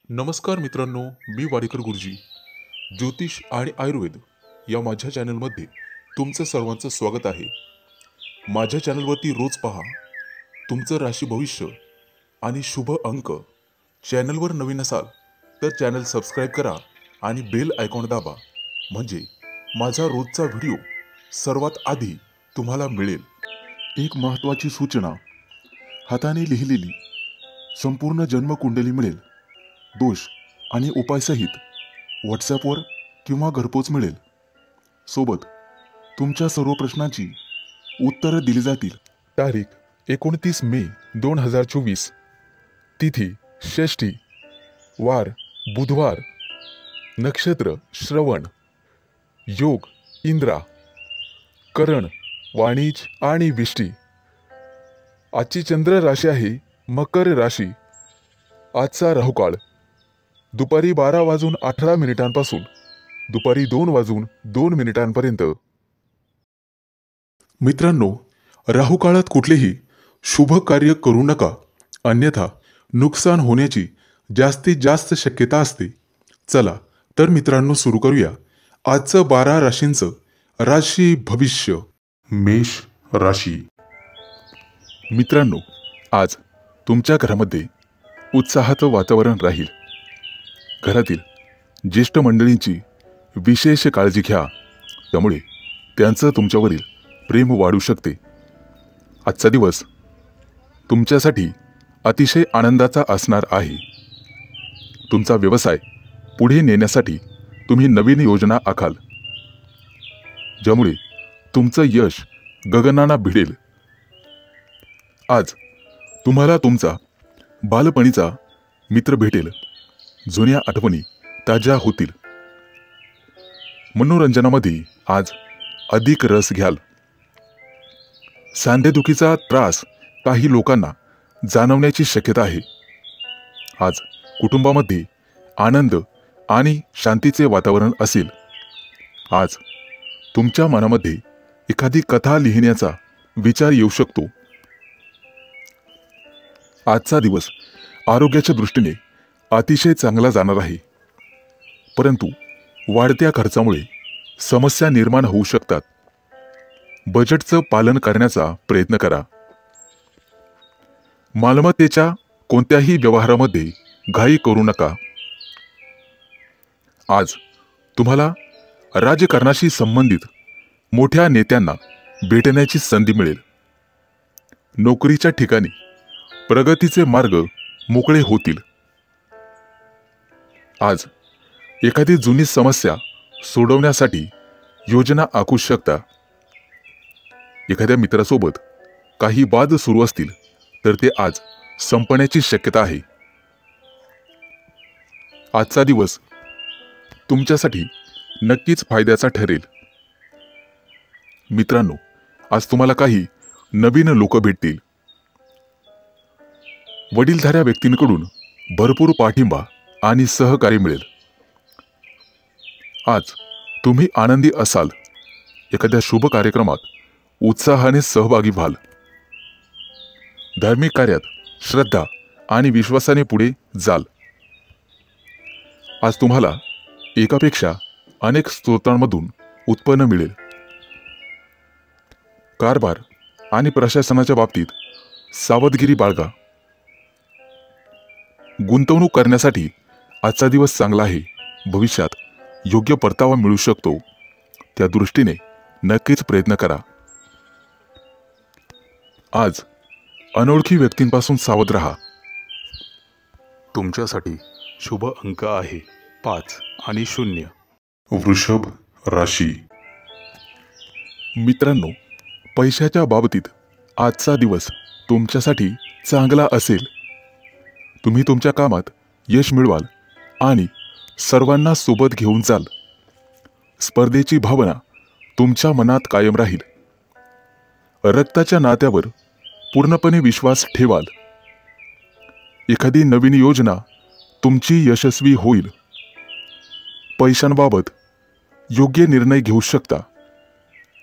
नमस्कार मित्रांनो, मी वाडेकर गुरुजी. ज्योतिष आणि आयुर्वेद या माझ्या चॅनलमध्ये तुमचं सर्वांचं स्वागत आहे. माझ्या चॅनलवरती रोज पहा तुमचं राशी भविष्य आणि शुभ अंक. चॅनलवर नवीन असाल तर चॅनल सबस्क्राईब करा आणि बेल आयकॉन दाबा, म्हणजे माझा रोजचा व्हिडिओ सर्वात आधी तुम्हाला मिळेल. एक महत्त्वाची सूचना: हाताने लिहिलेली संपूर्ण जन्मकुंडली मिळेल. दोष आणि उपायसहित व्हॉट्सॲपवर किंवा घरपोच मिळेल. सोबत तुमच्या सर्व प्रश्नांची उत्तरं दिली जातील. तारीख 29 मे 2024. तिथी षष्ठी, वार बुधवार, नक्षत्र श्रवण, योग इंद्रा, करण वाणिज आणि विष्टी. आजची चंद्र राशी आहे मकर राशी. आजचा राहुकाळ दुपारी 12:18 पासून दुपारी 2:02 मित्रांनो, राहुकाळात कुठलेही शुभ कार्य करू नका, अन्यथा नुकसान होण्याची जास्तीत जास्त शक्यता असते. चला तर मित्रांनो, सुरू करूया आजचं 12 राशींचं राशी भविष्य. मेष राशी. मित्रांनो, आज तुमच्या घरामध्ये उत्साहाचं वातावरण राहील. घरातील ज्येष्ठ मंडळींची विशेष काळजी घ्या, त्यामुळे त्यांचं तुमच्यावरील प्रेम वाढू शकते. आजचा दिवस तुमच्यासाठी अतिशय आनंदाचा असणार आहे. तुमचा व्यवसाय पुढे नेण्यासाठी तुम्ही नवीन योजना आखाल, ज्यामुळे तुमचं यश गगनाला भिडेल. आज तुम्हाला तुमचा बालपणीचा मित्र भेटेल. जुन्या आठवणी ताज्या होतील. मनोरंजनामध्ये आज अधिक रस घ्याल. सांधेदुखीचा त्रास काही लोकांना जाणवण्याची शक्यता आहे. आज कुटुंबामध्ये आनंद आणि शांतीचे वातावरण असेल. आज तुमच्या मनामध्ये एखादी कथा लिहिण्याचा विचार येऊ शकतो. आजचा दिवस आरोग्याच्या दृष्टीने अतिशय चांगला जाणार आहे, परंतु वाढत्या खर्चामुळे समस्या निर्माण होऊ शकतात. बजेटचं पालन करण्याचा प्रयत्न करा. मालमत्तेच्या कोणत्याही व्यवहारामध्ये घाई करू नका. आज तुम्हाला राजकारणाशी संबंधित मोठ्या नेत्यांना भेटण्याची संधी मिळेल. नोकरीच्या ठिकाणी प्रगतीचे मार्ग मोकळे होतील. आज एखादी जुनी समस्या सोडवण्यासाठी योजना आखू शकता. एखाद्या मित्रासोबत काही वाद सुरू असतील तर ते आज संपण्याची शक्यता आहे. आजचा दिवस तुमच्यासाठी नक्कीच फायद्याचा ठरेल. मित्रांनो, आज तुम्हाला काही नवीन लोक भेटतील. वडीलधाऱ्या व्यक्तींकडून भरपूर पाठिंबा आणि सहकार्य मिळेल. आज तुम्ही आनंदी असाल. एखाद्या शुभ कार्यक्रमात उत्साहाने सहभागी व्हाल. धार्मिक कार्यात श्रद्धा आणि विश्वासाने पुढे जाल. आज तुम्हाला एकापेक्षा अनेक स्रोतांमधून उत्पन्न मिळेल. कारभार आणि प्रशासनाच्या बाबतीत सावधगिरी बाळगा. गुंतवणूक करण्यासाठी आजचा दिवस चांगला आहे. भविष्यात योग्य परतावा मिळू शकतो, त्या दृष्टीने नक्कीच प्रयत्न करा. आज अनोळखी व्यक्तींपासून सावध राहा. तुमच्यासाठी शुभ अंक आहे 5 आणि 0. वृषभ राशी. मित्रांनो, पैशाच्या बाबतीत आजचा दिवस तुमच्यासाठी चांगला असेल. तुम्ही तुमच्या कामात यश मिळवाल आणि सर्वांना सोबत घेऊन जाल. स्पर्धेची भावना तुमच्या मनात कायम राहील. रक्ताच्या नात्यावर पूर्णपणे विश्वास ठेवाल. एखादी नवीन योजना तुमची यशस्वी होईल. पैशांबाबत योग्य निर्णय घेऊ शकता.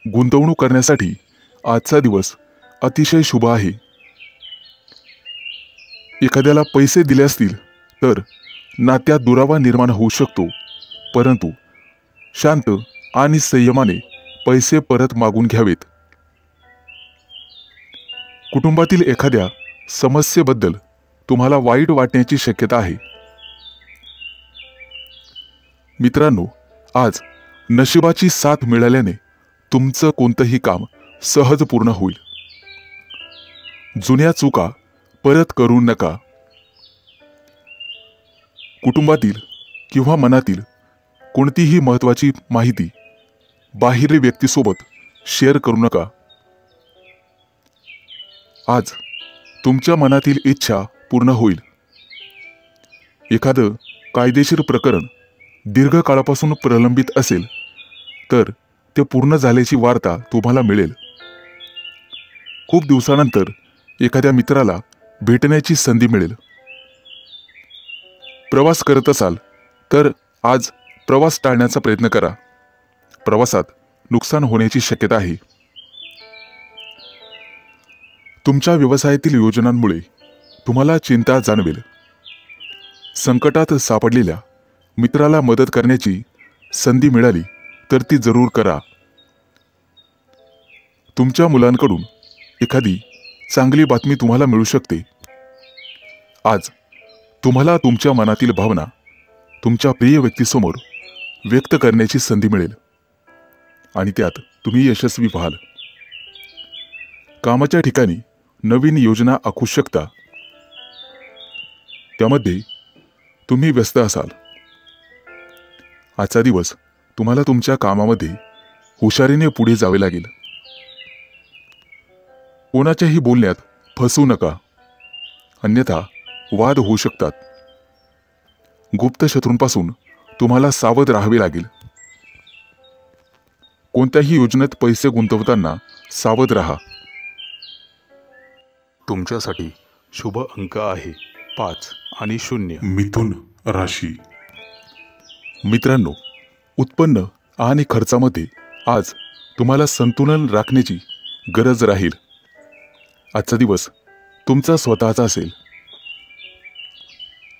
गुंतवणूक करण्यासाठी आजचा दिवस अतिशय शुभ आहे. एखाद्याला पैसे दिले असतील तर नात्यात दुरावा निर्माण होऊ शकतो, परंतु शांत आणि संयमाने पैसे परत मागून घ्यावेत. कुटुंबातील एखाद्या समस्येबद्दल तुम्हाला वाईट वाटण्याची शक्यता आहे. मित्रांनो, आज नशिबाची साथ मिळाल्याने तुमचं कोणतंही काम सहज पूर्ण होईल. जुन्या चुका परत करू नका. कुटुंबातील किंवा मनातील कोणतीही महत्त्वाची माहिती बाहेरील व्यक्तीसोबत शेअर करू नका. आज तुमच्या मनातील इच्छा पूर्ण होईल. एखादं कायदेशीर प्रकरण दीर्घकाळापासून प्रलंबित असेल तर ते पूर्ण झाल्याची वार्ता तुम्हाला मिळेल. खूप दिवसानंतर एखाद्या मित्राला भेटण्याची संधी मिळेल. प्रवास करत असाल तर आज प्रवास टाळण्याचा प्रयत्न करा. प्रवासात नुकसान होण्याची शक्यता आहे. तुमच्या व्यवसायातील योजनांमुळे तुम्हाला चिंता जाणवेल. संकटात सापडलेल्या मित्राला मदत करण्याची संधी मिळाली तर ती जरूर करा. तुमच्या मुलांकडून एखादी चांगली बातमी तुम्हाला मिळू शकते. आज तुम्हाला तुमच्या मनातील भावना तुमच्या प्रिय व्यक्तीसमोर व्यक्त करण्याची संधी मिळेल आणि त्यात तुम्ही यशस्वी व्हाल. कामाच्या ठिकाणी नवीन योजना आखू शकता. त्यामध्ये तुम्ही व्यस्त असाल. आजचा दिवस तुम्हाला तुमच्या कामामध्ये हुशारीने पुढे जावे लागेल. कोणाच्याही बोलण्यात फसू नका, अन्यथा वाद होऊ शकतात. गुप्त शत्रूंपासून तुम्हाला सावध राहावे लागेल. कोणत्याही योजनेत पैसे गुंतवताना सावध राहा. तुमच्यासाठी शुभ अंक आहे 5 आणि 0. मिथुन राशी. मित्रांनो, उत्पन्न आणि खर्चामध्ये आज तुम्हाला संतुलन राखण्याची गरज राहील. आजचा दिवस तुमचा स्वतःचा असेल.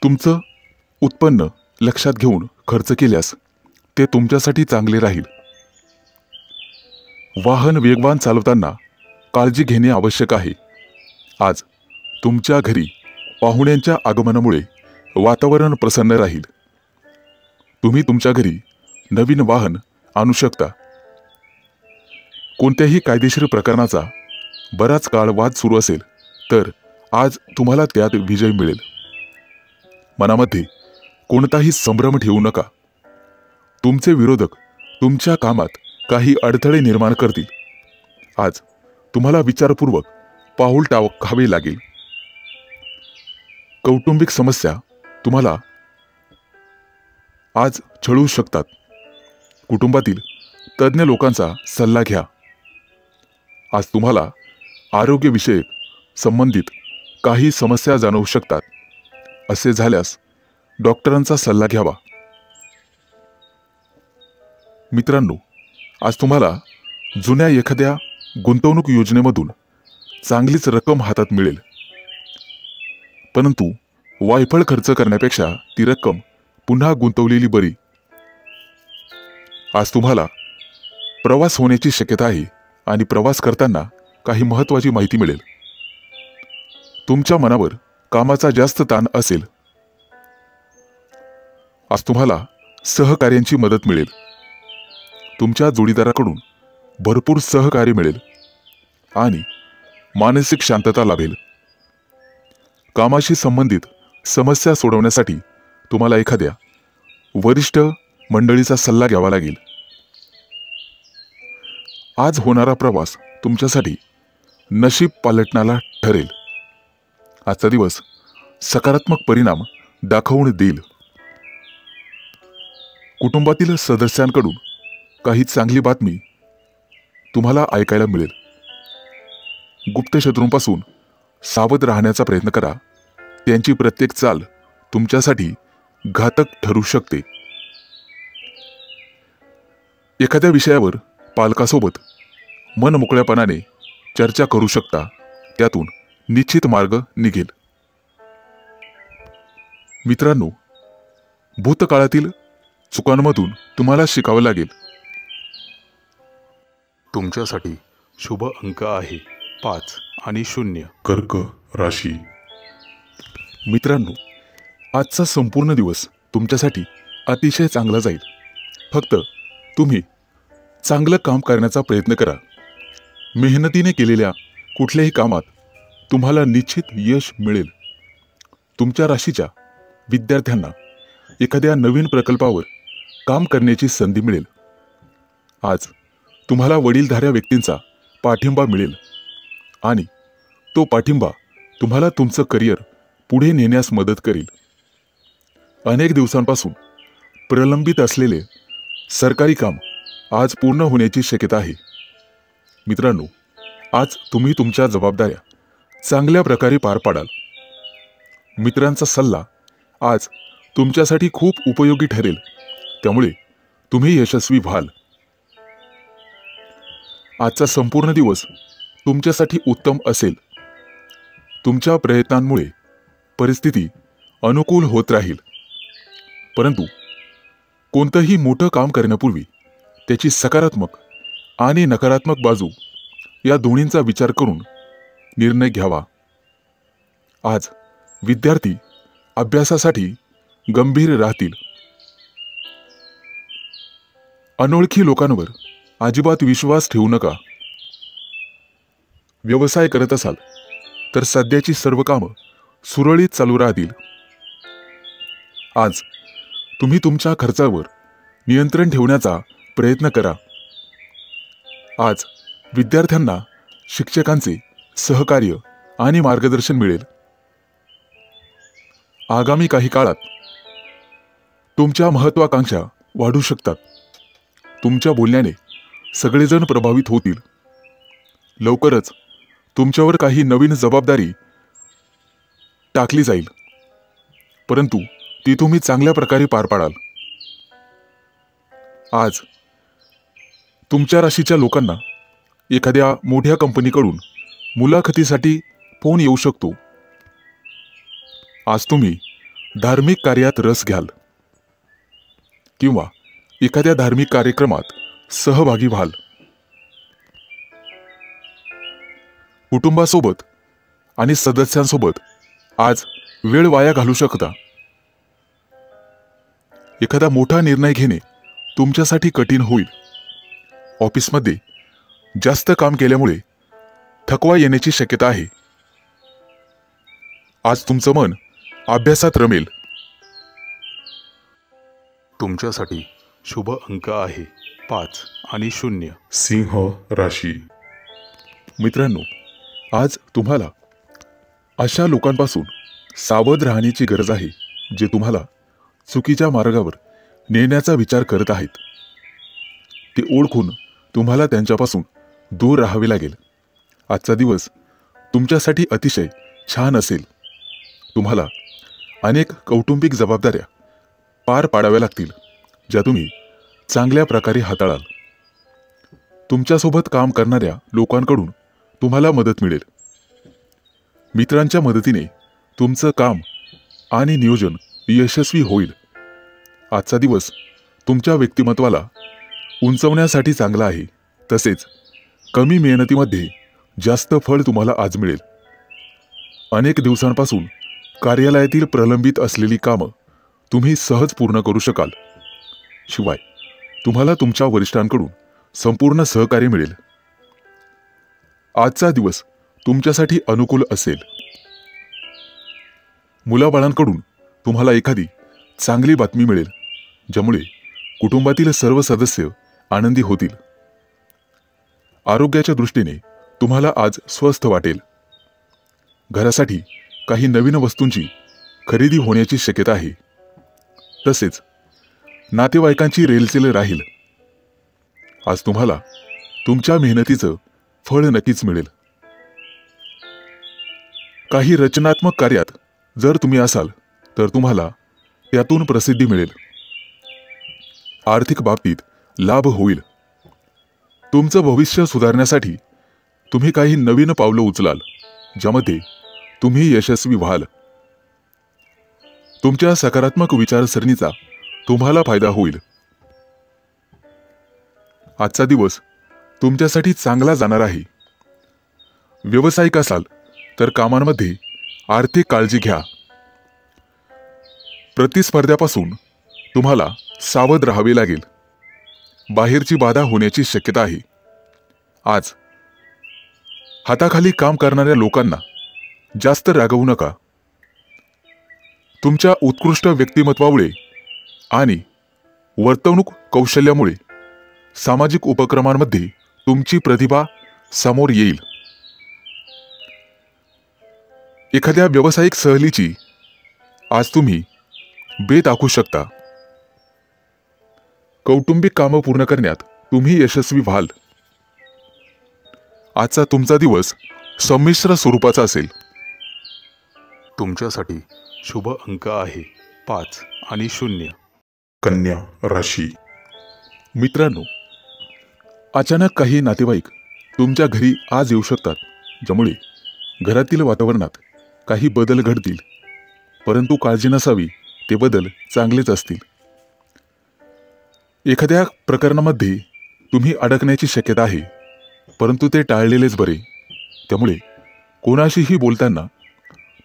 तुमचं उत्पन्न लक्षात घेऊन खर्च केल्यास ते तुमच्यासाठी चांगले राहील. वाहन वेगवान चालवताना काळजी घेणे आवश्यक आहे. आज तुमच्या घरी पाहुण्यांच्या आगमनामुळे वातावरण प्रसन्न राहील. तुम्ही तुमच्या घरी नवीन वाहन आणू शकता. कोणत्याही कायदेशीर प्रकरणाचा बराच काळ वाद सुरू असेल तर आज तुम्हाला त्यात विजय मिळेल. मनामध्ये कोणताही संभ्रम ठेवू नका. तुमचे विरोधक तुमच्या कामात काही अडथळे निर्माण करतील. आज तुम्हाला विचारपूर्वक पाऊल टाकावे लागेल. कौटुंबिक समस्या तुम्हाला आज छळू शकतात. कुटुंबातील तज्ज्ञ लोकांचा सल्ला घ्या. आज तुम्हाला आरोग्यविषयक संबंधित काही समस्या जाणवू शकतात. असे झाल्यास डॉक्टरांचा सल्ला घ्यावा. मित्रांनो, आज तुम्हाला जुन्या एखाद्या गुंतवणूक योजनेमधून चांगलीच रक्कम हातात मिळेल. परंतु वायफळ खर्च करण्यापेक्षा ती रक्कम पुन्हा गुंतवलेली बरी. आज तुम्हाला प्रवास होण्याची शक्यता आहे आणि प्रवास करताना काही महत्त्वाची माहिती मिळेल. तुमच्या मनावर कामाचा जास्त ताण असेल. आज तुम्हाला सहकार्यांची मदत मिळेल. तुमच्या जोडीदाराकडून भरपूर सहकार्य मिळेल आणि मानसिक शांतता लाभेल. कामाशी संबंधित समस्या सोडवण्यासाठी तुम्हाला एखाद्या वरिष्ठ मंडळीचा सल्ला घ्यावा लागेल. आज होणारा प्रवास तुमच्यासाठी नशीब पालटणारा ठरेल. आजचा दिवस सकारात्मक परिणाम दाखवून देईल. कुटुंबातील सदस्यांकडून काही चांगली बातमी तुम्हाला ऐकायला मिळेल. गुप्त शत्रूंपासून सावध राहण्याचा प्रयत्न करा. त्यांची प्रत्येक चाल तुमच्यासाठी घातक ठरू शकते. एखाद्या विषयावर पालकासोबत मन मोकळ्यापणाने चर्चा करू शकता. त्यातून निश्चित मार्ग निघेल. मित्रांनो, भूतकाळातील चुकांमधून तुम्हाला शिकावं लागेल. तुमच्यासाठी शुभ अंक आहे 5 आणि 0. कर्क राशी. मित्रांनो, आजचा संपूर्ण दिवस तुमच्यासाठी अतिशय चांगला जाईल. फक्त तुम्ही चांगलं काम करण्याचा प्रयत्न करा. मेहनतीने केलेल्या कुठल्याही कामात तुम्हाला निश्चित यश मिळेल. तुमच्या राशीच्या विद्यार्थ्यांना एखाद्या नवीन प्रकल्पावर काम करण्याची संधी मिळेल. आज तुम्हाला वडीलधाऱ्या व्यक्तींचा पाठिंबा मिळेल आणि तो पाठिंबा तुम्हाला तुमचं करिअर पुढे नेण्यास मदत करेल. अनेक दिवसांपासून प्रलंबित असलेले सरकारी काम आज पूर्ण होण्याची शक्यता आहे. मित्रांनो, आज तुम्ही तुमच्या जबाबदाऱ्या चांगल्या प्रकारे पार पाडाल. मित्रांचा सल्ला आज तुमच्यासाठी खूप उपयोगी ठरेल, त्यामुळे तुम्ही यशस्वी व्हाल. आजचा संपूर्ण दिवस तुमच्यासाठी उत्तम असेल. तुमच्या प्रयत्नांमुळे परिस्थिती अनुकूल होत राहील. परंतु कोणतंही मोठं काम करण्यापूर्वी त्याची सकारात्मक आणि नकारात्मक बाजू या दोन्हींचा विचार करून निर्णय घ्यावा. आज विद्यार्थी अभ्यासासाठी गंभीर राहतील. अनोळखी लोकांवर अजिबात विश्वास ठेवू नका. व्यवसाय करत असाल तर सध्याची सर्व कामं सुरळीत चालू राहतील. आज तुम्ही तुमच्या खर्चावर नियंत्रण ठेवण्याचा प्रयत्न करा. आज विद्यार्थ्यांना शिक्षकांचे सहकार्य आणि मार्गदर्शन मिळेल. आगामी काही काळात तुमच्या महत्त्वाकांक्षा वाढू शकतात. तुमच्या बोलण्याने सगळेजण प्रभावित होतील. लवकरच तुमच्यावर काही नवीन जबाबदारी टाकली जाईल, परंतु ती तुम्ही चांगल्या प्रकारे पार पाडाल. आज तुमच्या राशीच्या लोकांना एखाद्या मोठ्या कंपनीकडून मुलाखतीसाठी फोन येऊ शकतो. आज तुम्ही धार्मिक कार्यात रस घ्याल किंवा एखाद्या धार्मिक कार्यक्रमात सहभागी व्हाल. कुटुंबासोबत आणि सदस्यांसोबत आज वेळ वाया घालू शकता. एखादा मोठा निर्णय घेणे तुमच्यासाठी कठीण होईल. ऑफिसमध्ये जास्त काम केल्यामुळे थकवा येण्याची शक्यता आहे. आज तुमचं मन अभ्यासात रमेल. तुमच्यासाठी शुभ अंक आहे 5 आणि 0. सिंह राशी. मित्रांनो, आज तुम्हाला अशा लोकांपासून सावध राहण्याची गरज आहे जे तुम्हाला चुकीच्या मार्गावर नेण्याचा विचार करत आहेत. ते ओळखून तुम्हाला त्यांच्यापासून दूर राहावे लागेल. आजचा दिवस तुमच्यासाठी अतिशय छान असेल. तुम्हाला अनेक कौटुंबिक जबाबदाऱ्या पार पाडाव्या लागतील, ज्या तुम्ही चांगल्या प्रकारे हाताळाल. तुमच्यासोबत काम करणाऱ्या लोकांकडून तुम्हाला मदत मिळेल. मित्रांच्या मदतीने तुमचं काम आणि नियोजन यशस्वी होईल. आजचा दिवस तुमच्या व्यक्तिमत्वाला उंचवण्यासाठी चांगला आहे. तसेच कमी मेहनतीमध्ये जास्त फळ तुम्हाला आज मिळेल. अनेक दिवसांपासून कार्यालयातील प्रलंबित असलेली कामं तुम्ही सहज पूर्ण करू शकाल. शिवाय तुम्हाला तुमच्या वरिष्ठांकडून संपूर्ण सहकार्य मिळेल. आजचा दिवस तुमच्यासाठी अनुकूल असेल. मुलाबाळांकडून तुम्हाला एखादी चांगली बातमी मिळेल, ज्यामुळे कुटुंबातील सर्व सदस्य आनंदी होतील. आरोग्याच्या दृष्टीने तुम्हाला आज स्वस्थ वाटेल. घरासाठी काही नवीन वस्तूंची खरेदी होण्याची शक्यता आहे. तसेच नातेवाईकांची रेलचेल राहील. आज तुम्हाला तुमच्या मेहनतीचं फळ नक्कीच मिळेल. काही रचनात्मक कार्यात जर तुम्ही असाल तर तुम्हाला त्यातून प्रसिद्धी मिळेल. आर्थिक बाबतीत लाभ होईल. तुमचं भविष्य सुधारण्यासाठी तुम्ही काही नवीन पावलं उचलाल, ज्यामध्ये तुम्ही यशस्वी व्हाल. तुमच्या सकारात्मक विचारसरणीचा तुम्हाला फायदा होईल. आजचा दिवस तुमच्यासाठी चांगला जाणार आहे. व्यावसायिक असाल तर कामांमध्ये आर्थिक काळजी घ्या. प्रतिस्पर्ध्यापासून तुम्हाला सावध राहावे लागेल. बाहेरची बाधा होण्याची शक्यता आहे. आज हाताखाली काम करणाऱ्या लोकांना जास्त रागवू नका. तुमच्या उत्कृष्ट व्यक्तिमत्वामुळे आणि वर्तवणूक कौशल्यामुळे सामाजिक उपक्रमांमध्ये तुमची प्रतिभा समोर येईल. एखाद्या व्यावसायिक सहलीची आज तुम्ही बेत आखू शकता. कौटुंबिक कामं पूर्ण करण्यात तुम्ही यशस्वी व्हाल. आजचा तुमचा दिवस संमिश्र स्वरूपाचा असेल. तुमच्यासाठी शुभ अंक आहे 5 आणि 0. कन्या राशी. मित्रांनो, अचानक काही नातेवाईक तुमच्या घरी आज येऊ शकतात, ज्यामुळे घरातील वातावरणात काही बदल घडतील. परंतु काळजी नसावी, ते बदल चांगलेच असतील. एखाद्या प्रकरणामध्ये तुम्ही अडकण्याची शक्यता आहे, परंतु ते टाळलेलेच बरे. त्यामुळे कोणाशीही बोलताना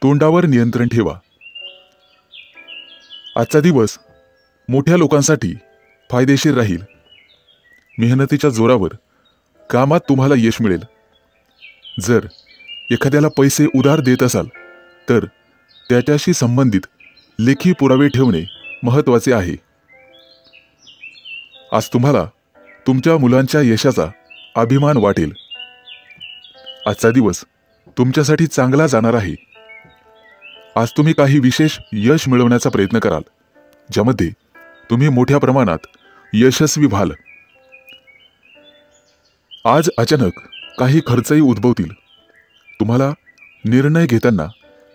तोंडावर नियंत्रण ठेवा. आजचा दिवस मोठ्या लोकांसाठी फायदेशीर राहील. मेहनतीच्या जोरावर कामात तुम्हाला यश मिळेल. जर एखाद्याला पैसे उधार देत असाल तर त्याच्याशी संबंधित लेखी पुरावे ठेवणे महत्त्वाचे आहे. आज तुम्हाला तुमच्या मुलांच्या यशाचा अभिमान वाटेल. आजचा दिवस तुमच्यासाठी चांगला जाणार आहे. आज तुम्ही काही विशेष यश मिळवण्याचा प्रयत्न कराल, ज्यामध्ये तुम्ही मोठ्या प्रमाणात यशस्वी व्हाल. आज अचानक काही खर्चही उद्भवतील. तुम्हाला निर्णय घेताना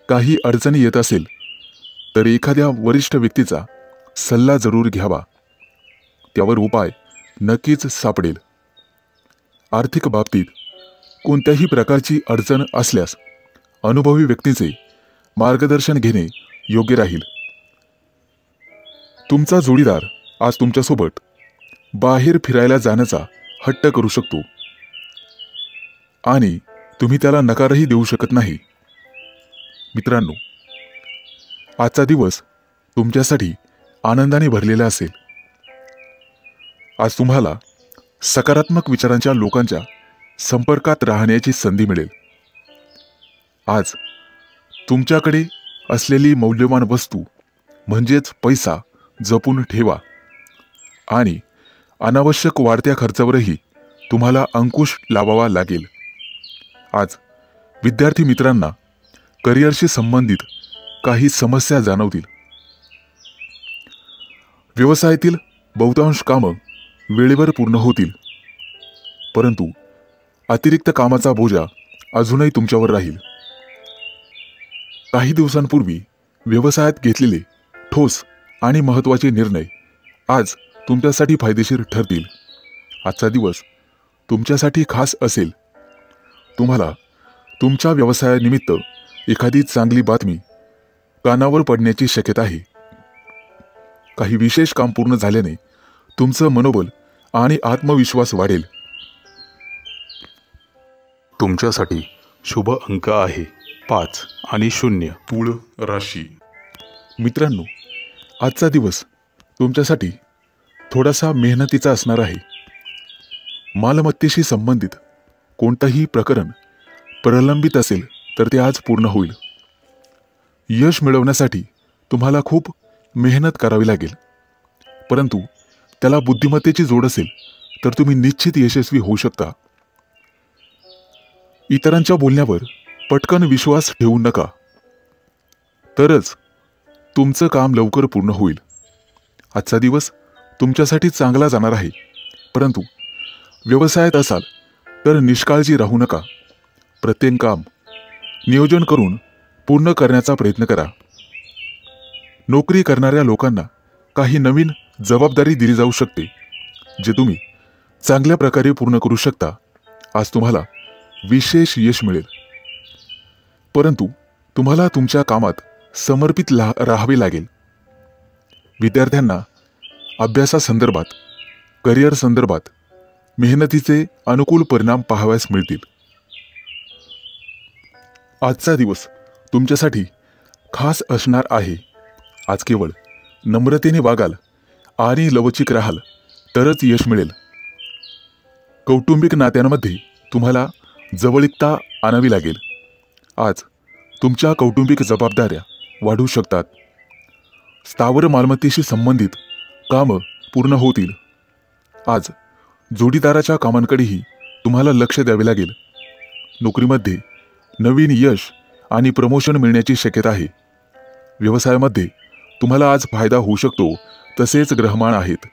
काही अडचणी येत असेल तर एखाद्या वरिष्ठ व्यक्तीचा सल्ला जरूर घ्यावा. त्यावर उपाय नक्कीच सापडेल. आर्थिक बाबतीत कोणत्याही प्रकारची अडचण असल्यास अनुभवी व्यक्तीचे मार्गदर्शन घेणे योग्य राहील. तुमचा जोडीदार आज तुमच्यासोबत बाहेर फिरायला जाण्याचा हट्ट करू शकतो आणि तुम्ही त्याला नकारही देऊ शकत नाही. मित्रांनो, आजचा दिवस तुमच्यासाठी आनंदाने भरलेला असेल. आज तुम्हाला सकारात्मक विचारांच्या लोकांच्या संपर्कात राहण्याची संधी मिळेल. आज तुमच्याकडे असलेली मौल्यवान वस्तू म्हणजेच पैसा जपून ठेवा आणि अनावश्यक वाढत्या खर्चावरही तुम्हाला अंकुश लावावा लागेल. आज विद्यार्थी मित्रांना करिअरशी संबंधित काही समस्या जाणवतील. व्यवसायातील बहुतांश कामं वेळेवर पूर्ण होतील, परंतु अतिरिक्त कामाचा बोजा अजूनही तुमच्यावर राहील. काही दिवसांपूर्वी व्यवसायात घेतलेले ठोस आणि महत्त्वाचे निर्णय आज तुमच्यासाठी फायदेशीर ठरतील. आजचा दिवस तुमच्यासाठी खास असेल. तुम्हाला तुमच्या व्यवसायानिमित्त एखादी चांगली बातमी कानावर पडण्याची शक्यता आहे. काही विशेष काम पूर्ण झाल्याने तुमचं मनोबल आणि आत्मविश्वास वाढेल. तुमच्यासाठी शुभ अंक आहे 5 आणि 0. तुळ राशी. मित्रांनो, आजचा दिवस तुमच्यासाठी थोडासा मेहनतीचा असणार आहे. मालमत्तेशी संबंधित कोणतंही प्रकरण प्रलंबित असेल तर ते आज पूर्ण होईल. यश मिळवण्यासाठी तुम्हाला खूप मेहनत करावी लागेल, परंतु त्याला बुद्धिमत्तेची जोड असेल तर तुम्ही निश्चित यशस्वी होऊ शकता. इतरांच्या बोलण्यावर पटकन विश्वास ठेवू नका, तरच तुमचं काम लवकर पूर्ण होईल. आजचा दिवस तुमच्यासाठी चांगला जाणार आहे, परंतु व्यवसायात असाल तर निष्काळजी राहू नका. प्रत्येक काम नियोजन करून पूर्ण करण्याचा प्रयत्न करा. नोकरी करणाऱ्या लोकांना काही नवीन जबाबदारी दिली जाऊ शकते, जे तुम्ही चांगल्या प्रकारे पूर्ण करू शकता. आज तुम्हाला विशेष यश मिळेल, परंतु तुम्हाला तुमच्या कामात समर्पित राहावे लागेल. विद्यार्थ्यांना अभ्यासासंदर्भात, करिअर संदर्भात मेहनतीचे अनुकूल परिणाम पाहावयास मिळतील. आजचा दिवस तुमच्यासाठी खास असणार आहे. आज केवळ नम्रतेने वागाल आणि लवचिक राहाल तरच यश मिळेल. कौटुंबिक नात्यांमध्ये तुम्हाला जवळीकता आणावी लागेल. आज तुमच्या कौटुंबिक जबाबदाऱ्या वाढू शकतात. स्थावर मालमत्तेशी संबंधित कामं पूर्ण होतील. आज जोडीदाराच्या कामांकडेही तुम्हाला लक्ष द्यावे लागेल. नोकरीमध्ये नवीन यश आणि प्रमोशन मिळण्याची शक्यता आहे. व्यवसायामध्ये तुम्हाला आज फायदा होऊ शकतो. तसेच ग्रहमान आहेत.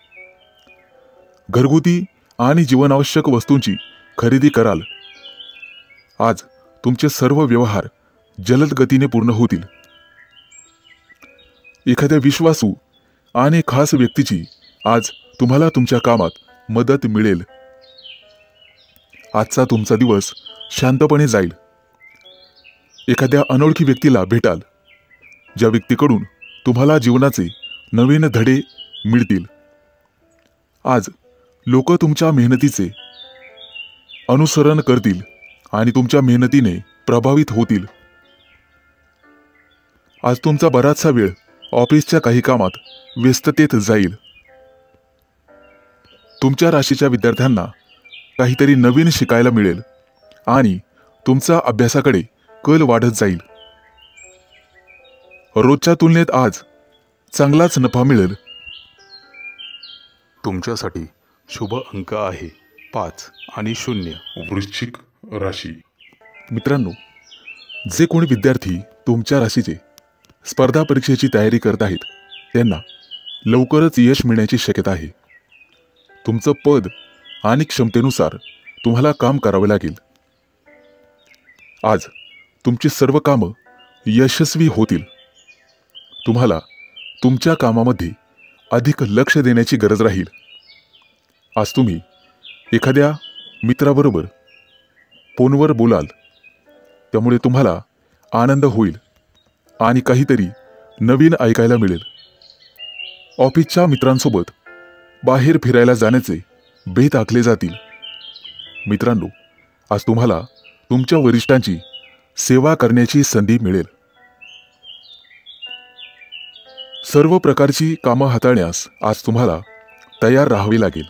घरगुती आणि जीवनावश्यक वस्तूंची खरेदी कराल. आज तुमचे सर्व व्यवहार जलद गतीने पूर्ण होतील. एखाद्या विश्वासू आणि खास व्यक्तीची आज तुम्हाला तुमच्या कामात मदत मिळेल. आजचा तुमचा दिवस शांतपणे जाईल. एखाद्या अनोळखी व्यक्तीला भेटाल, ज्या व्यक्तीकडून तुम्हाला जीवनाचे नवीन धडे मिळतील. आज लोक तुमच्या मेहनतीचे अनुसरण करतील आणि तुमच्या मेहनतीने प्रभावित होतील. आज तुमचा बराचसा वेळ ऑफिसच्या काही कामात व्यस्ततेत जाईल. तुमच्या राशीच्या विद्यार्थ्यांना काहीतरी नवीन शिकायला मिळेल आणि तुमचा अभ्यासाकडे कल वाढत जाईल. रोजच्या तुलनेत आज चांगलाच नफा मिळेल. तुमच्यासाठी शुभ अंक आहे 5 आणि 0. वृश्चिक राशी. मित्रांनो, जे कोणी विद्यार्थी तुमच्या राशीचे स्पर्धा परीक्षेची तयारी करत आहेत त्यांना लवकरच यश मिळण्याची शक्यता आहे. तुमचं पद आणि क्षमतेनुसार तुम्हाला काम करावे लागेल. आज तुमची सर्व कामं यशस्वी होतील. तुम्हाला तुमच्या कामामध्ये अधिक लक्ष देण्याची गरज राहील. आज तुम्ही एखाद्या मित्राबरोबर फोनवर बोलाल, त्यामुळे तुम्हाला आनंद होईल आणि काहीतरी नवीन ऐकायला मिळेल. ऑफिसच्या मित्रांसोबत बाहेर फिरायला जाण्याचे बेत आखले जातील. मित्रांनो, आज तुम्हाला तुमच्या वरिष्ठांची सेवा करण्याची संधी मिळेल. सर्व प्रकारची कामं हाताळण्यास आज तुम्हाला तयार राहावे लागेल.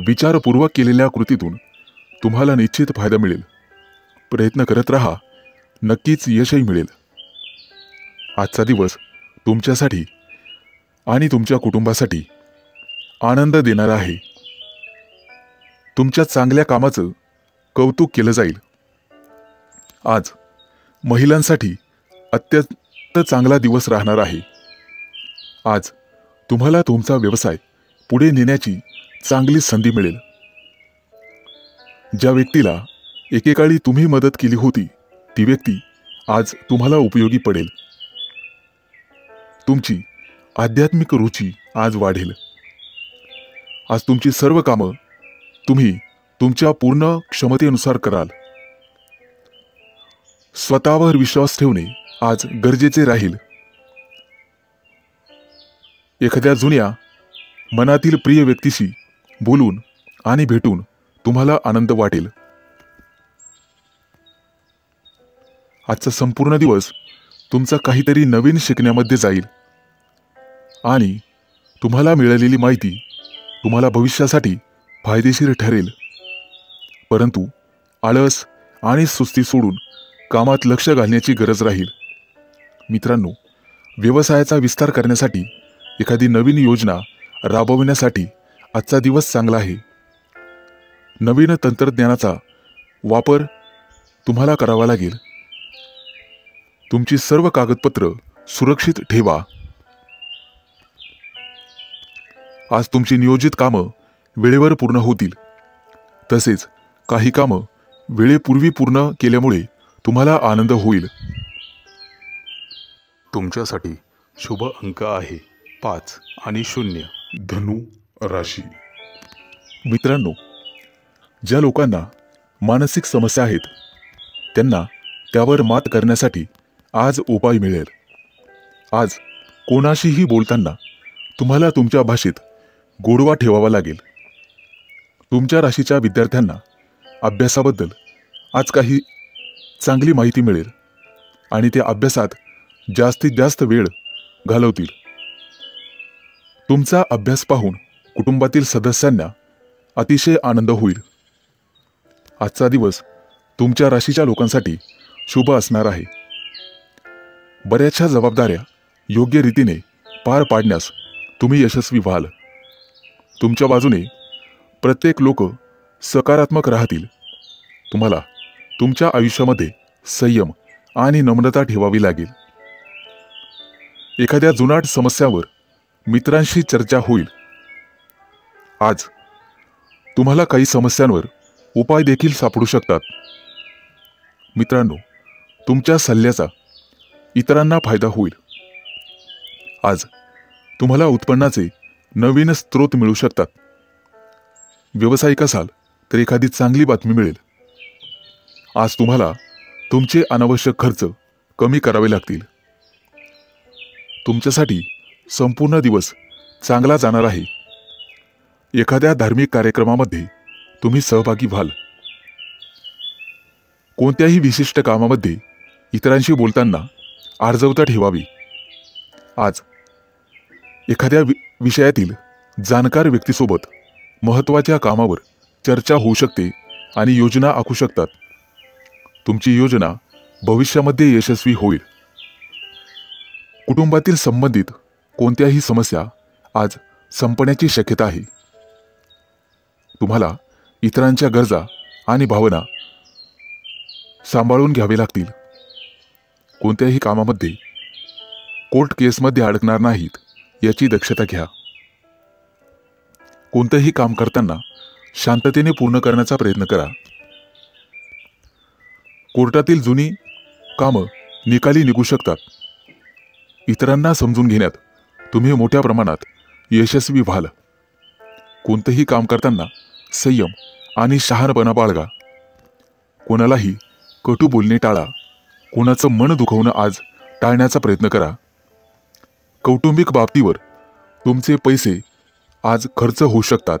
विचारपूर्वक केलेल्या कृतीतून तुम्हाला निश्चित फायदा मिळेल. प्रयत्न करत राहा, नक्कीच यशही मिळेल. आजचा दिवस तुमच्यासाठी आणि तुमच्या कुटुंबासाठी आनंद देणारा आहे. तुमच्या चांगल्या कामाचं कौतुक केलं जाईल. आज महिलांसाठी अत्यंत चांगला दिवस राहणार आहे. आज तुम्हाला तुमचा व्यवसाय पुढे नेण्याची चांगली संधी मिळेल. ज्या व्यक्तीला एकेकाळी तुम्ही मदत केली होती ती व्यक्ती आज तुम्हाला उपयोगी पडेल. तुमची आध्यात्मिक रुची आज वाढेल. आज तुमची सर्व कामं तुम्ही तुमच्या पूर्ण क्षमतेनुसार कराल. स्वतःवर विश्वास ठेवणे आज गरजेचे राहील. एखाद्या जुन्या मनातील प्रिय व्यक्तीशी बोलून आणि भेटून तुम्हाला आनंद वाटेल. आजचा संपूर्ण दिवस तुमचा काहीतरी नवीन शिकण्यामध्ये जाईल आणि तुम्हाला मिळालेली माहिती तुम्हाला भविष्यासाठी फायदेशीर ठरेल. परंतु आळस आणि सुस्ती सोडून कामात लक्ष घालण्याची गरज राहील. मित्रांनो, व्यवसायाचा विस्तार करण्यासाठी एखादी नवीन योजना राबविण्यासाठी आजचा दिवस चांगला आहे. नवीन तंत्रज्ञानाचा वापर तुम्हाला करावा लागेल. तुमची सर्व कागदपत्र सुरक्षित ठेवा. आज तुमची नियोजित कामं वेळेवर पूर्ण होतील. तसेच काही कामं वेळेपूर्वी पूर्ण केल्यामुळे तुम्हाला आनंद होईल. तुमच्यासाठी शुभ अंक आहे 5 आणि 0. धनु राशी. मित्रांनो, ज्या लोकांना मानसिक समस्या आहेत त्यांना त्यावर मात करण्यासाठी आज उपाय मिळेल. आज कोणाशीही बोलताना तुम्हाला तुमच्या भाषेत गोडवा ठेवावा लागेल. तुमच्या राशीच्या विद्यार्थ्यांना अभ्यासाबद्दल आज काही चांगली माहिती मिळेल आणि ते अभ्यासात जास्तीत जास्त वेळ घालवतील. तुमचा अभ्यास पाहून कुटुंबातील सदस्यांना अतिशय आनंद होईल. आजचा दिवस तुमच्या राशीच्या लोकांसाठी शुभ असणार आहे. बऱ्याचशा जबाबदाऱ्या योग्य रीतीने पार पाडण्यास तुम्ही यशस्वी व्हाल. तुमच्या बाजूने प्रत्येक लोक सकारात्मक राहतील. तुम्हाला तुमच्या आयुष्यामध्ये संयम आणि नम्रता ठेवावी लागेल. एखाद्या जुनाट समस्यावर मित्रांशी चर्चा होईल. आज तुम्हाला काही समस्यांवर उपाय देखील सापडू शकतात. मित्रांनो, तुमच्या सल्ल्याचा इतरांना फायदा होईल. आज तुम्हाला उत्पन्नाचे नवीन स्रोत मिळू शकतात. व्यावसायिक असाल तर एखादी चांगली बातमी मिळेल. आज तुम्हाला तुमचे अनावश्यक खर्च कमी करावे लागतील. तुमच्यासाठी संपूर्ण दिवस चांगला जाणार आहे. एखाद्या धार्मिक कार्यक्रमामध्ये तुम्ही सहभागी व्हाल. कोणत्याही विशिष्ट कामामध्ये इतरांशी बोलताना आर्जवता ठेवावी. आज एखाद्या विषयातील जाणकार व्यक्तीसोबत महत्त्वाच्या कामावर चर्चा होऊ शकते आणि योजना आखू शकतात. तुमची योजना भविष्यामध्ये यशस्वी होईल. कुटुंबातील संबंधित कोणत्याही समस्या आज संपण्याची शक्यता आहे. तुम्हाला इतरांच्या गरजा आणि भावना सांभाळून घ्यावे लागतील. कोणत्याही कामामध्ये कोर्ट केसमध्ये अडकणार नाहीत याची दक्षता घ्या. कोणतेही काम करताना शांततेने पूर्ण करण्याचा प्रयत्न करा. कोर्टातील जुनी कामं निकाली निघू शकतात. इतरांना समजून घेण्यात तुम्ही मोठ्या प्रमाणात यशस्वी व्हाल. कोणतेही काम करताना संयम आणि शहाणपणा बाळगा. कोणालाही कटू बोलणे टाळा. कोणाचं मन दुखवणं आज टाळण्याचा प्रयत्न करा. कौटुंबिक बाबतीवर तुमचे पैसे आज खर्च होऊ शकतात.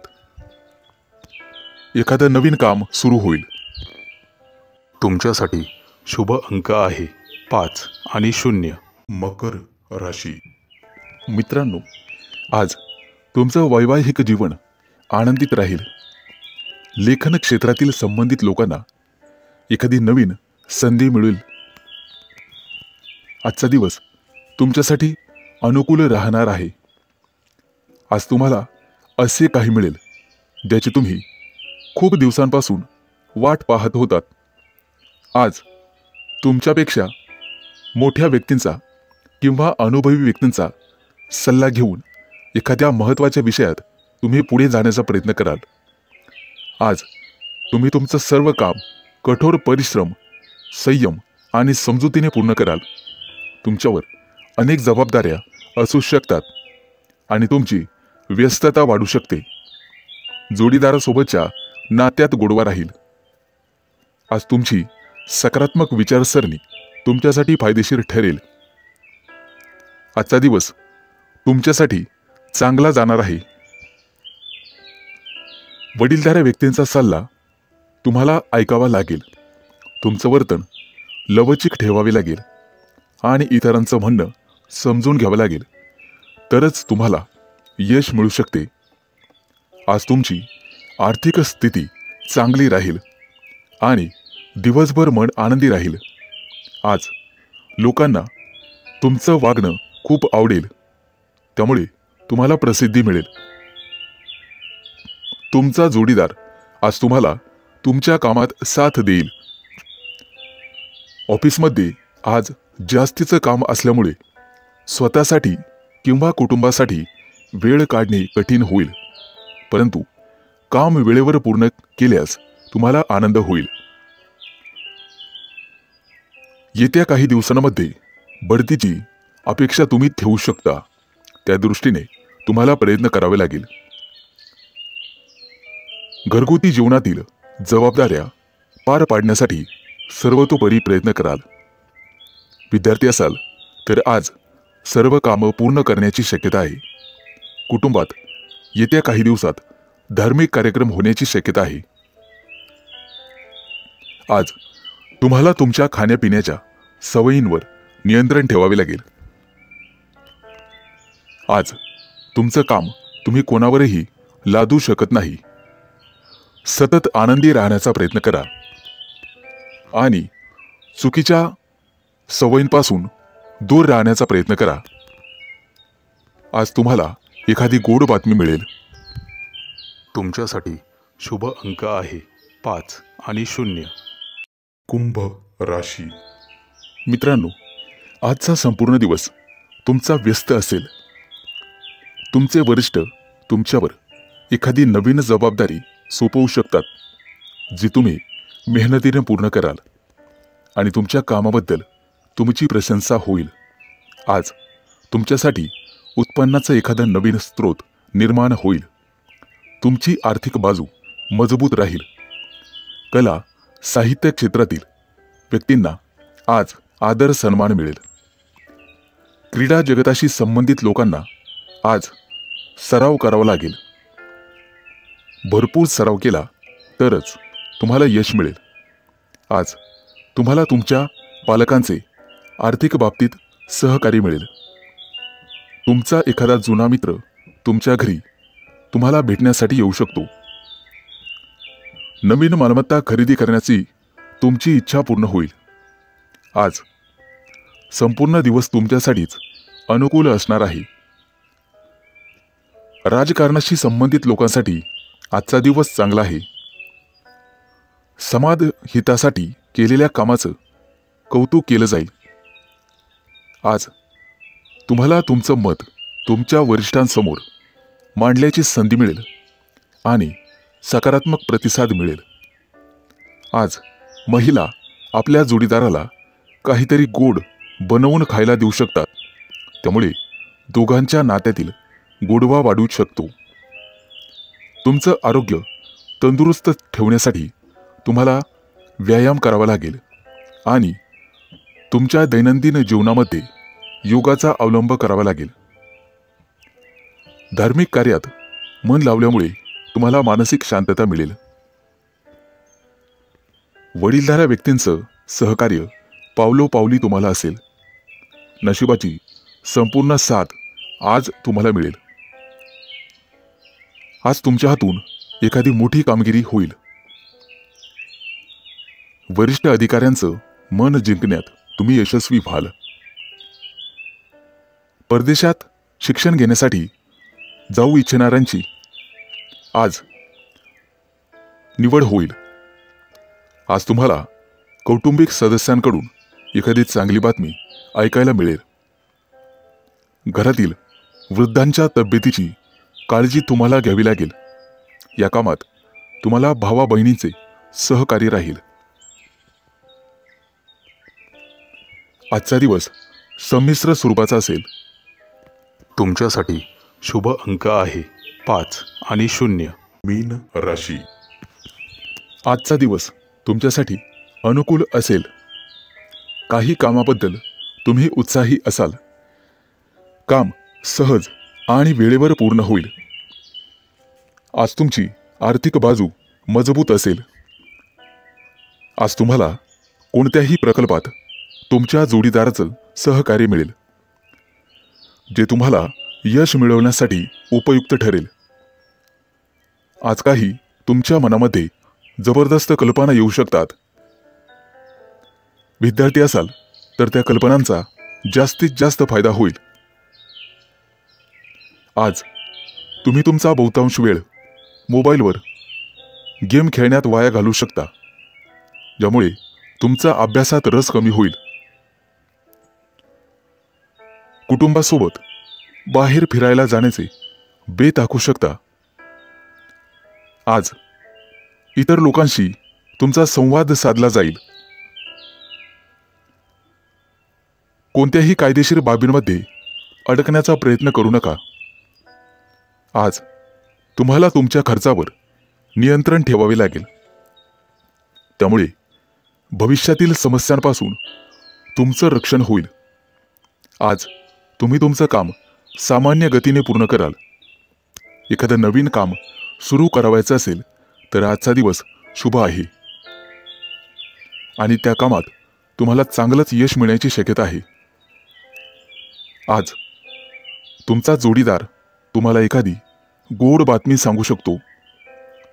एखादं नवीन काम सुरू होईल. तुमच्यासाठी शुभ अंक आहे 5 आणि 0. मकर राशी. मित्रांनो, आज तुमचं वैवाहिक जीवन आनंदित राहील. लेखन क्षेत्रातील संबंधित लोकांना एखादी नवीन संधी मिळेल. आजचा दिवस तुमच्यासाठी अनुकूल राहणार आहे. आज तुम्हाला असे काही मिळेल ज्याची तुम्ही खूप दिवसांपासून वाट पाहत होतात. आज तुमच्यापेक्षा मोठ्या व्यक्तींचा किंवा अनुभवी व्यक्तींचा सल्ला घेऊन एखाद्या महत्त्वाच्या विषयात तुम्ही पुढे जाण्याचा प्रयत्न कराल. आज तुम्ही तुमचं सर्व काम कठोर परिश्रम, संयम आणि समजुतीने पूर्ण कराल. तुमच्यावर अनेक जबाबदाऱ्या असू शकतात आणि तुमची व्यस्तता वाढू शकते. जोडीदारासोबतच्या नात्यात गोडवा राहील. आज तुमची सकारात्मक विचारसरणी तुमच्यासाठी फायदेशीर ठरेल. आजचा दिवस तुमच्यासाठी चांगला जाणार आहे. वडीलधाऱ्या व्यक्तींचा सल्ला तुम्हाला ऐकावा लागेल. तुमचं वर्तन लवचिक ठेवावे लागेल आणि इतरांचं म्हणणं समजून घ्यावं लागेल. तरच तुम्हाला यश मिळू शकते. आज तुमची आर्थिक स्थिती चांगली राहील आणि दिवसभर मन आनंदी राहील. आज लोकांना तुमचं वागणं खूप आवडेल. त्यामुळे तुम्हाला प्रसिद्धी मिळेल. तुमचा जोडीदार आज तुम्हाला तुमच्या कामात साथ देईल. ऑफिसमध्ये आज जास्तीचं काम असल्यामुळे स्वतःसाठी किंवा कुटुंबासाठी वेळ काढणे कठीण होईल. परंतु काम वेळेवर पूर्ण केल्यास तुम्हाला आनंद होईल. येत्या काही दिवसांमध्ये बढतीची अपेक्षा तुम्ही ठेवू शकता. त्या दृष्टीने तुम्हाला प्रयत्न करावे लागेल. घरगुती जीवनातील जबाबदाऱ्या पार पाडण्यासाठी सर्वतोपरी प्रयत्न कराल. विद्यार्थी असाल तर आज सर्व कामं पूर्ण करण्याची शक्यता आहे. कुटुंबात येत्या काही दिवसात धार्मिक कार्यक्रम होण्याची शक्यता आहे. आज तुम्हाला तुमच्या खाण्यापिण्याच्या सवयींवर नियंत्रण ठेवावे लागेल. आज तुमचं काम तुम्ही कोणावरही लादू शकत नाही. सतत आनंदी राहण्याचा प्रयत्न करा आणि चुकीच्या सवयींपासून दूर राहण्याचा प्रयत्न करा. आज तुम्हाला एखादी गोड बातमी मिळेल. तुमच्यासाठी शुभ अंक आहे 5 आणि 0. कुंभ राशी. मित्रांनो, आजचा संपूर्ण दिवस तुमचा व्यस्त असेल. तुमचे वरिष्ठ तुमच्यावर एखादी नवीन जबाबदारी सोपवू शकतात, जी तुम्ही मेहनतीने पूर्ण कराल आणि तुमच्या कामाबद्दल तुमची प्रशंसा होईल. आज तुमच्यासाठी उत्पन्नाचा एखादा नवीन स्रोत निर्माण होईल. तुमची आर्थिक बाजू मजबूत राहील. कला साहित्य क्षेत्रातील व्यक्तींना आज आदर सन्मान मिळेल. क्रीडा जगताशी संबंधित लोकांना आज सराव करावा लागेल. भरपूर सराव केला तरच तुम्हाला यश मिळेल. आज तुम्हाला तुमच्या पालकांचे आर्थिक बाबतीत सहकार्य मिळेल. तुमचा एखादा जुना मित्र तुमच्या घरी तुम्हाला भेटण्यासाठी येऊ शकतो. नवीन मालमत्ता खरेदी करण्याची तुमची इच्छा पूर्ण होईल. आज संपूर्ण दिवस तुमच्यासाठीच अनुकूल असणार आहे. राजकारणाशी संबंधित लोकांसाठी आजचा दिवस चांगला आहे. समाज हितासाठी केलेल्या कामाचं कौतुक केलं जाईल. आज तुम्हाला तुमचं मत तुमच्या वरिष्ठांसमोर मांडल्याची संधी मिळेल आणि सकारात्मक प्रतिसाद मिळेल. आज महिला आपल्या जोडीदाराला काहीतरी गोड बनवून खायला देऊ शकतात. त्यामुळे दोघांच्या नात्यातील गोडवा वाढू शकतो. तुमचं आरोग्य तंदुरुस्त ठेवण्यासाठी तुम्हाला व्यायाम करावा लागेल आणि तुमच्या दैनंदिन जीवनामध्ये योगाचा अवलंब करावा लागेल. धार्मिक कार्यात मन लावल्यामुळे तुम्हाला मानसिक शांतता मिळेल. वडीलधाऱ्या व्यक्तींचं सहकार्य पावलोपावली तुम्हाला असेल. नशिबाची संपूर्ण साथ आज तुम्हाला मिळेल. आज तुमच्या हातून एखादी मोठी कामगिरी होईल. वरिष्ठ अधिकाऱ्यांचं मन जिंकण्यात तुम्ही यशस्वी व्हाल. परदेशात शिक्षण घेण्यासाठी जाऊ इच्छिणाऱ्यांची आज निवड होईल. आज तुम्हाला कौटुंबिक सदस्यांकडून एखादी चांगली बातमी ऐकायला मिळेल. घरातील वृद्धांच्या तब्येतीची काळजी तुम्हाला घ्यावी लागेल. या कामात तुम्हाला भावा बहिणींचे सहकार्य राहील. आजचा दिवस संमिश्र स्वरूपाचा असेल. तुमच्यासाठी शुभ अंक आहे 5 आणि 0. मीन राशी. आजचा दिवस तुमच्यासाठी अनुकूल असेल. काही कामाबद्दल तुम्ही उत्साही असाल. काम सहज आणि वेळेवर पूर्ण होईल. आज तुमची आर्थिक बाजू मजबूत असेल. आज तुम्हाला कोणत्याही प्रकल्पात तुमच्या जोडीदाराचं सहकार्य मिळेल, जे तुम्हाला यश मिळवण्यासाठी उपयुक्त ठरेल. आज काही तुमच्या मनामध्ये जबरदस्त कल्पना येऊ शकतात. विद्यार्थी असाल तर त्या कल्पनांचा जास्तीत जास्त फायदा होईल. आज तुम्ही तुमचा बहुतांश वेळ मोबाईलवर गेम खेळण्यात वाया घालवू शकता, ज्यामुळे तुमचा अभ्यासात रस कमी होईल. कुटुंबासोबत बाहेर फिरायला जाण्याचे बेत आखू शकता. आज इतर लोकांशी तुमचा संवाद साधला जाईल. कोणत्याही कायदेशीर बाबींमध्ये अडकण्याचा प्रयत्न करू नका. आज तुम्हाला तुमच्या खर्चावर नियंत्रण ठेवावे लागेल. त्यामुळे भविष्यातील समस्यांपासून तुमचं रक्षण होईल. आज तुम्ही तुमचं काम सामान्य गतीने पूर्ण कराल एखादं नवीन काम सुरू करावायचं असेल तर आजचा दिवस शुभ आहे आणि त्या कामात तुम्हाला चांगलंच यश मिळण्याची शक्यता आहे. आज तुमचा जोडीदार तुम्हाला एखादी गोड बातमी सांगू शकतो,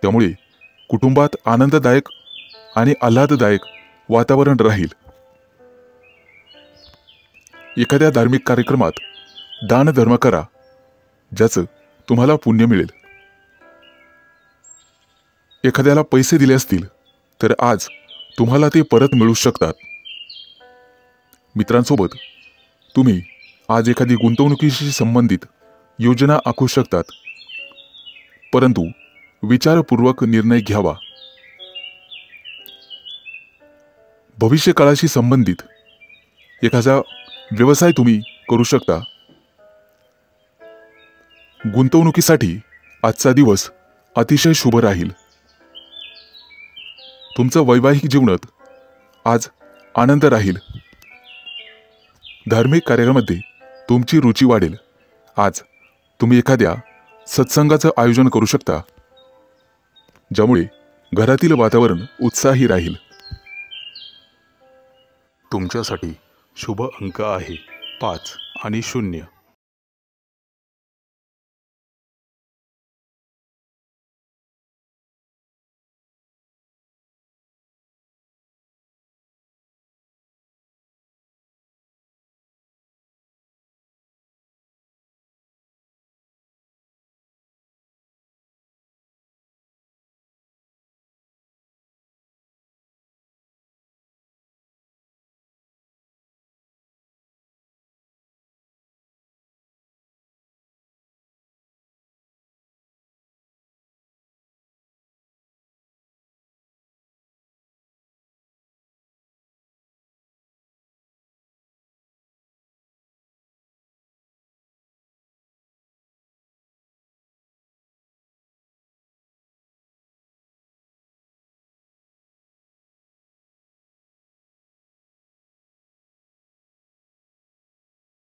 त्यामुळे कुटुंबात आनंददायक आणि आल्हाददायक वातावरण राहील. एखाद्या धार्मिक कार्यक्रमात दानधर्म करा, ज्याचं तुम्हाला पुण्य मिळेल. एखाद्याला पैसे दिले असतील तर आज तुम्हाला ते परत मिळू शकतात. मित्रांसोबत तुम्ही आज एखादी गुंतवणुकीशी संबंधित योजना आखू शकतात, परंतु विचारपूर्वक निर्णय घ्यावा. भविष्यकाळाशी संबंधित एखादा व्यवसाय तुम्ही करू शकता. गुंतवणुकीसाठी आजचा दिवस अतिशय शुभ राहील. तुमचं वैवाहिक जीवनात आज आनंद राहील. धार्मिक कार्यामध्ये तुमची रुची वाढेल. आज तुम्ही एखाद्या सत्संगाचं आयोजन करू शकता, ज्यामुळे घरातील वातावरण उत्साही राहील. तुमच्यासाठी शुभ अंक आहे 5 आणि 0.